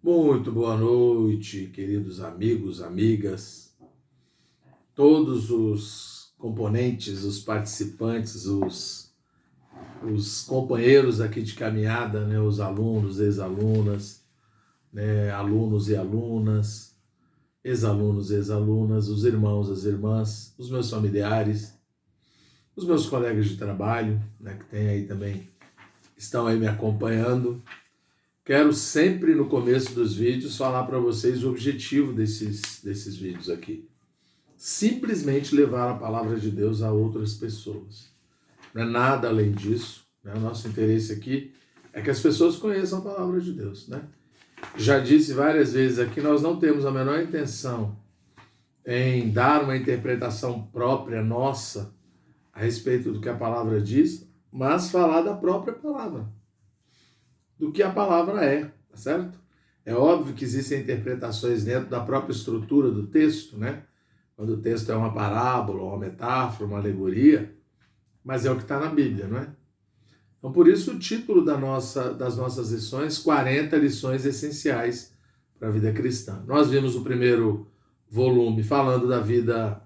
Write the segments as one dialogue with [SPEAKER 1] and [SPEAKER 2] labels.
[SPEAKER 1] Muito boa noite, queridos amigos, amigas, todos os componentes, os participantes, os companheiros aqui de caminhada, né, os alunos, ex-alunas, né, alunos e alunas, ex-alunos e ex-alunas, os irmãos, as irmãs, os meus familiares, os meus colegas de trabalho, né, que tem aí também, estão aí me acompanhando. Quero sempre, no começo dos vídeos, falar para vocês o objetivo desses vídeos aqui. Simplesmente levar a palavra de Deus a outras pessoas. Não é nada além disso, né? O nosso interesse aqui é que as pessoas conheçam a palavra de Deus, né? Já disse várias vezes aqui, nós não temos a menor intenção em dar uma interpretação própria nossa a respeito do que a palavra diz, mas falar da própria palavra, do que a palavra é, tá certo? É óbvio que existem interpretações dentro da própria estrutura do texto, né? Quando o texto é uma parábola, uma metáfora, uma alegoria, mas é o que está na Bíblia, não é? Então, por isso o título das nossas lições, 40 lições essenciais para a vida cristã. Nós vimos o primeiro volume falando da vida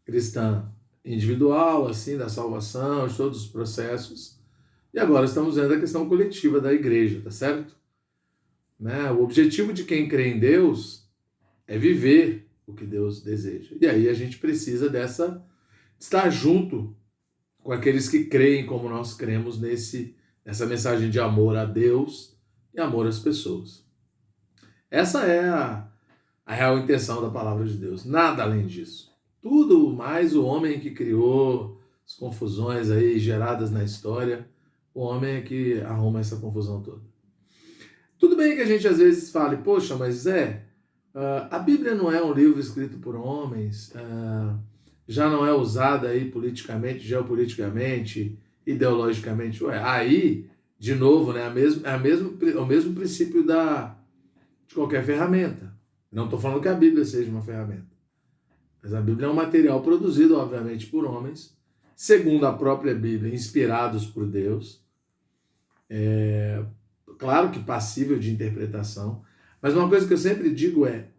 [SPEAKER 1] cristã individual, assim, da salvação, de todos os processos. E agora estamos vendo a questão coletiva da igreja, tá certo? Né? O objetivo de quem crê em Deus é viver o que Deus deseja. E aí a gente precisa estar junto com aqueles que creem como nós cremos nessa mensagem de amor a Deus e amor às pessoas. Essa é a real intenção da palavra de Deus. Nada além disso. Tudo mais o homem que criou as confusões aí geradas na história, o homem é que arruma essa confusão toda. Tudo bem que a gente às vezes fale, poxa, mas a Bíblia não é um livro escrito por homens, já não é usada aí politicamente, geopoliticamente, ideologicamente. Aí, de novo, né, é o mesmo princípio de qualquer ferramenta. Não estou falando que a Bíblia seja uma ferramenta, mas a Bíblia é um material produzido, obviamente, por homens, segundo a própria Bíblia, inspirados por Deus. Claro que passível de interpretação, mas uma coisa que eu sempre digo é,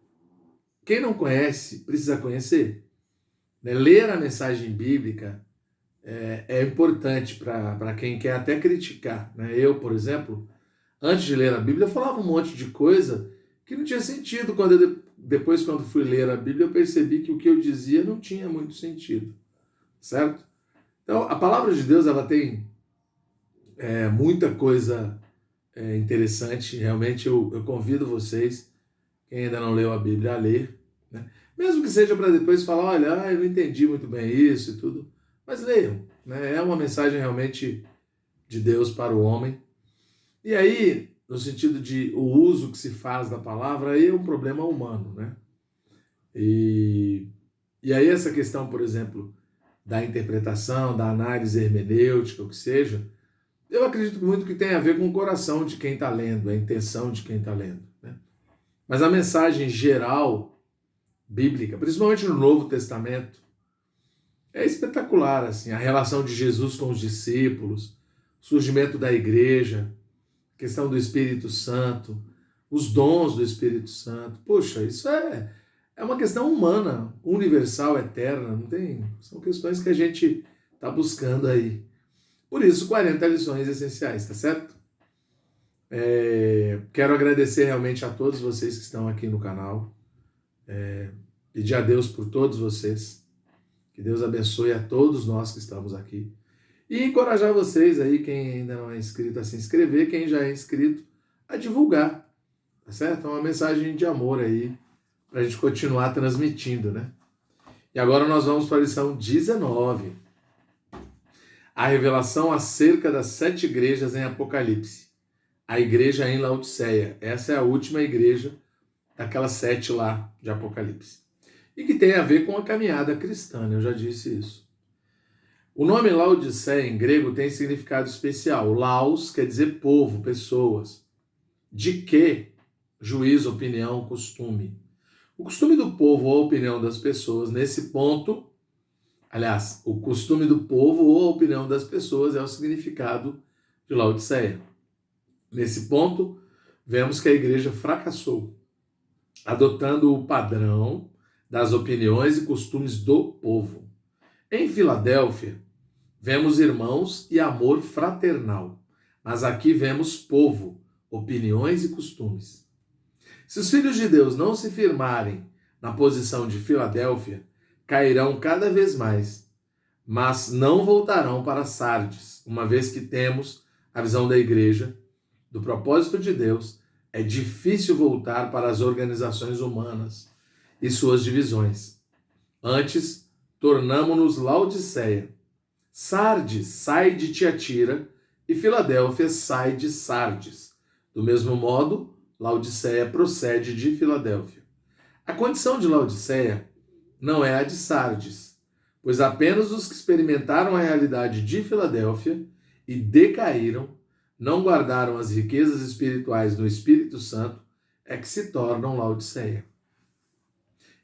[SPEAKER 1] quem não conhece, precisa conhecer. Ler a mensagem bíblica é importante para quem quer até criticar. Eu, por exemplo, antes de ler a Bíblia, eu falava um monte de coisa que não tinha sentido. Depois, quando fui ler a Bíblia, eu percebi que o que eu dizia não tinha muito sentido, certo? Então, a palavra de Deus, ela tem muita coisa interessante. Realmente, eu convido vocês, quem ainda não leu a Bíblia, a ler, né? Mesmo que seja para depois falar, olha, eu não entendi muito bem isso e tudo, mas leiam, né? É uma mensagem realmente de Deus para o homem. E aí, no sentido de o uso que se faz da palavra, aí é um problema humano, né? E aí essa questão, por exemplo, da interpretação, da análise hermenêutica, o que seja, eu acredito muito que tem a ver com o coração de quem está lendo, a intenção de quem está lendo, né? Mas a mensagem geral bíblica, principalmente no Novo Testamento, é espetacular, assim, a relação de Jesus com os discípulos, o surgimento da igreja, a questão do Espírito Santo, os dons do Espírito Santo. Poxa, isso é uma questão humana, universal, eterna, não tem? São questões que a gente está buscando aí. Por isso, 40 lições essenciais, tá certo? Quero agradecer realmente a todos vocês que estão aqui no canal. Pedir a Deus por todos vocês. Que Deus abençoe a todos nós que estamos aqui. E encorajar vocês aí, quem ainda não é inscrito, a se inscrever, quem já é inscrito, a divulgar, tá certo? É uma mensagem de amor aí, para a gente continuar transmitindo, né? E agora nós vamos para a lição 19. A revelação acerca das 7 igrejas em Apocalipse. A igreja em Laodiceia. Essa é a última igreja daquelas 7 lá de Apocalipse. E que tem a ver com a caminhada cristã, né? Eu já disse isso. O nome Laodiceia em grego tem significado especial. Laos quer dizer povo, pessoas. De que? Juízo, opinião, costume. O costume do povo ou a opinião das pessoas nesse ponto, aliás, o costume do povo ou a opinião das pessoas é o significado de Laodiceia. Nesse ponto, vemos que a igreja fracassou, adotando o padrão das opiniões e costumes do povo. Em Filadélfia, vemos irmãos e amor fraternal, mas aqui vemos povo, opiniões e costumes. Se os filhos de Deus não se firmarem na posição de Filadélfia, cairão cada vez mais, mas não voltarão para Sardes, uma vez que temos a visão da igreja, do propósito de Deus. É difícil voltar para as organizações humanas e suas divisões. Antes, tornamo-nos Laodiceia. Sardes sai de Tiatira e Filadélfia sai de Sardes. Do mesmo modo, Laodiceia procede de Filadélfia. A condição de Laodiceia não é a de Sardes, pois apenas os que experimentaram a realidade de Filadélfia e decaíram, não guardaram as riquezas espirituais no Espírito Santo, é que se tornam Laodiceia.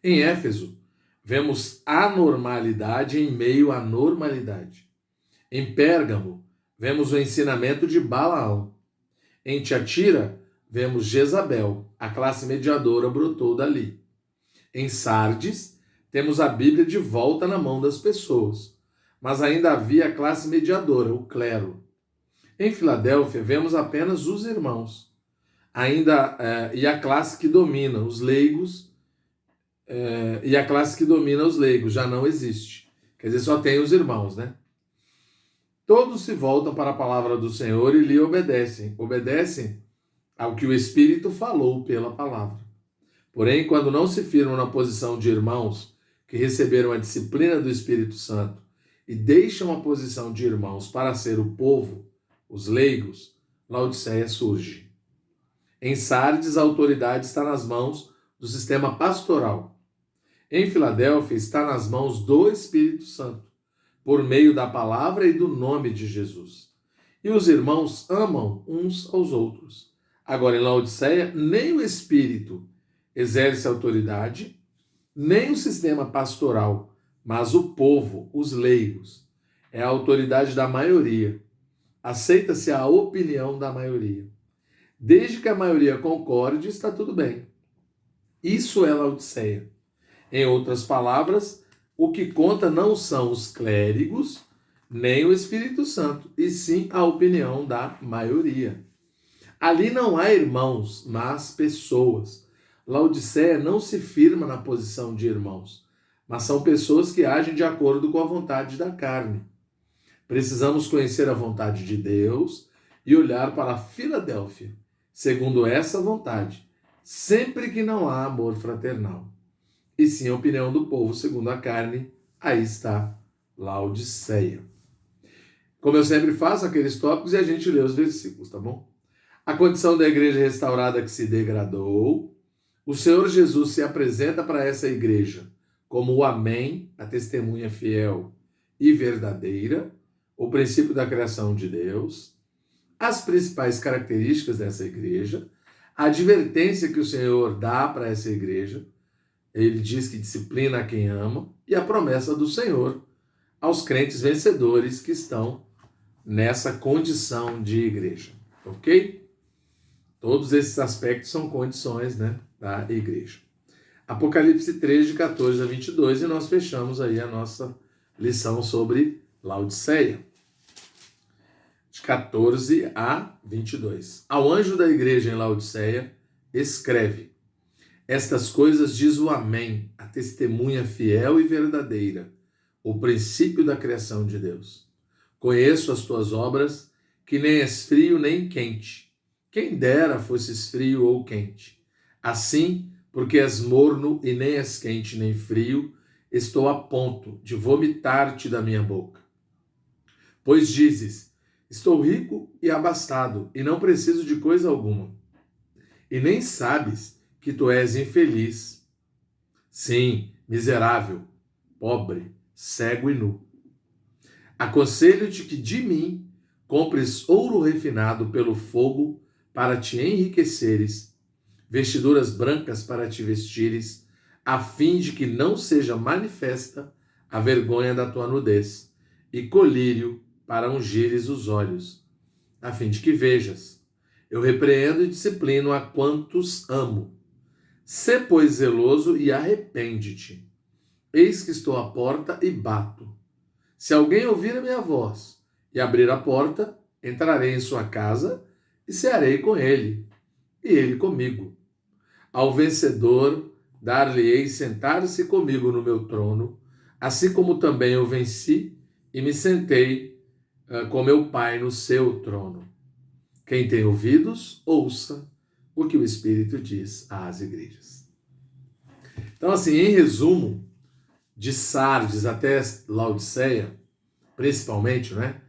[SPEAKER 1] Em Éfeso, vemos anormalidade em meio à normalidade. Em Pérgamo, vemos o ensinamento de Balaão. Em Tiatira, vemos Jezabel, a classe mediadora brotou dali. Em Sardes, temos a Bíblia de volta na mão das pessoas, mas ainda havia a classe mediadora, o clero. Em Filadélfia, vemos apenas os irmãos, e a classe que domina os leigos, e a classe que domina os leigos já não existe. Quer dizer, só tem os irmãos, né? Todos se voltam para a palavra do Senhor e lhe obedecem. Obedecem ao que o Espírito falou pela palavra. Porém, quando não se firmam na posição de irmãos que receberam a disciplina do Espírito Santo e deixam a posição de irmãos para ser o povo, os leigos, Laodiceia surge. Em Sardes, a autoridade está nas mãos do sistema pastoral. Em Filadélfia, está nas mãos do Espírito Santo, por meio da palavra e do nome de Jesus. E os irmãos amam uns aos outros. Agora, em Laodiceia, nem o Espírito exerce autoridade, nem o sistema pastoral, mas o povo, os leigos. É a autoridade da maioria. Aceita-se a opinião da maioria. Desde que a maioria concorde, está tudo bem. Isso é Laodiceia. Em outras palavras, o que conta não são os clérigos, nem o Espírito Santo, e sim a opinião da maioria. Ali não há irmãos, mas pessoas. Laodiceia não se firma na posição de irmãos, mas são pessoas que agem de acordo com a vontade da carne. Precisamos conhecer a vontade de Deus e olhar para Filadélfia, segundo essa vontade, sempre que não há amor fraternal. E sim a opinião do povo segundo a carne, aí está Laodiceia. Como eu sempre faço, aqueles tópicos e a gente lê os versículos, tá bom? A condição da igreja restaurada que se degradou, o Senhor Jesus se apresenta para essa igreja como o Amém, a testemunha fiel e verdadeira, o princípio da criação de Deus, as principais características dessa igreja, a advertência que o Senhor dá para essa igreja, ele diz que disciplina a quem ama, e a promessa do Senhor aos crentes vencedores que estão nessa condição de igreja, ok? Todos esses aspectos são condições, né, da igreja. Apocalipse 3, de 14 a 22, e nós fechamos aí a nossa lição sobre Laodiceia. De 14 a 22. Ao anjo da igreja em Laodiceia, escreve: estas coisas diz o Amém, a testemunha fiel e verdadeira, o princípio da criação de Deus. Conheço as tuas obras, que nem és frio nem quente. Quem dera fosses frio ou quente. Assim, porque és morno e nem és quente nem frio, estou a ponto de vomitar-te da minha boca. Pois dizes: estou rico e abastado, e não preciso de coisa alguma. E nem sabes que tu és infeliz. Sim, miserável, pobre, cego e nu. Aconselho-te que de mim compres ouro refinado pelo fogo para te enriqueceres, vestiduras brancas para te vestires, a fim de que não seja manifesta a vergonha da tua nudez, e colírio para ungires os olhos, a fim de que vejas. Eu repreendo e disciplino a quantos amo. Sê, pois, zeloso e arrepende-te. Eis que estou à porta e bato. Se alguém ouvir a minha voz e abrir a porta, entrarei em sua casa e cearei com ele, e ele comigo. Ao vencedor, dar-lhe-ei sentar-se comigo no meu trono, assim como também eu venci e me sentei com meu Pai no seu trono. Quem tem ouvidos, ouça o que o Espírito diz às igrejas. Então, assim, em resumo, de Sardes até Laodiceia, principalmente, né?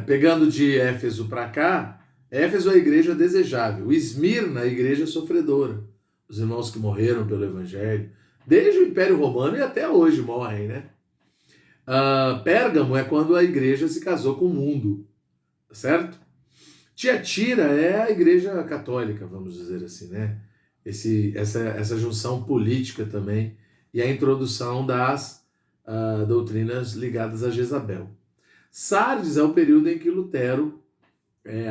[SPEAKER 1] Pegando de Éfeso para cá, Éfeso é a igreja desejável, Esmirna, a igreja sofredora. Os irmãos que morreram pelo Evangelho, desde o Império Romano e até hoje morrem, né? Pérgamo é quando a igreja se casou com o mundo, certo? Tiatira é a igreja católica, vamos dizer assim, né? Essa junção política também e a introdução das doutrinas ligadas a Jezabel. Sardes é o período em que Lutero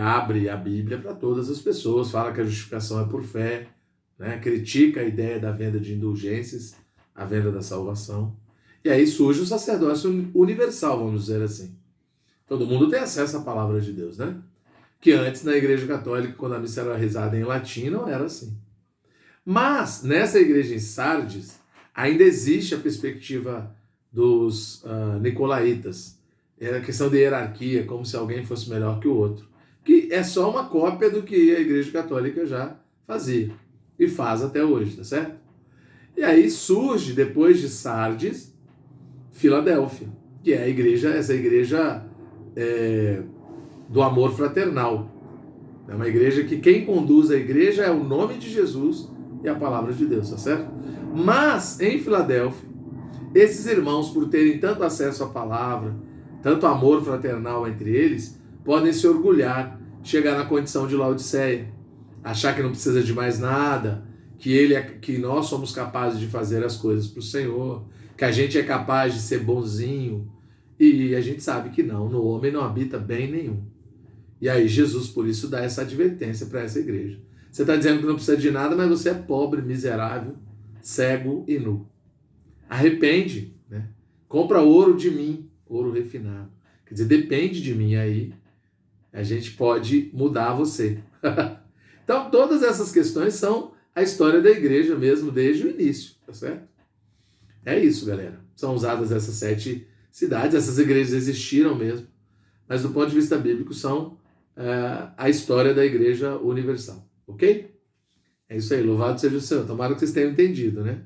[SPEAKER 1] abre a Bíblia para todas as pessoas, fala que a justificação é por fé, né? Critica a ideia da venda de indulgências, a venda da salvação. E aí surge o sacerdócio universal, vamos dizer assim. Todo mundo tem acesso à palavra de Deus, né? Que antes, na Igreja Católica, quando a missa era rezada em latim, não era assim. Mas, nessa igreja em Sardes, ainda existe a perspectiva dos nicolaítas. É a questão de hierarquia, como se alguém fosse melhor que o outro. Que é só uma cópia do que a Igreja Católica já fazia. E faz até hoje, tá certo? E aí surge, depois de Sardes, Filadélfia, que é essa igreja do amor fraternal. É uma igreja que quem conduz a igreja é o nome de Jesus e a palavra de Deus, tá certo? Mas, em Filadélfia, esses irmãos, por terem tanto acesso à palavra, tanto amor fraternal entre eles, podem se orgulhar, chegar na condição de Laodiceia, achar que não precisa de mais nada, que nós somos capazes de fazer as coisas para o Senhor, que a gente é capaz de ser bonzinho, e a gente sabe que não, no homem não habita bem nenhum. E aí Jesus, por isso, dá essa advertência para essa igreja. Você está dizendo que não precisa de nada, mas você é pobre, miserável, cego e nu. Arrepende, né? Compra ouro de mim, ouro refinado. Quer dizer, depende de mim, aí a gente pode mudar você. Então, todas essas questões são a história da igreja mesmo, desde o início, tá certo? É isso, galera. São usadas essas 7 cidades, essas igrejas existiram mesmo, mas do ponto de vista bíblico são a história da Igreja Universal, ok? É isso aí, louvado seja o Senhor. Tomara que vocês tenham entendido, né?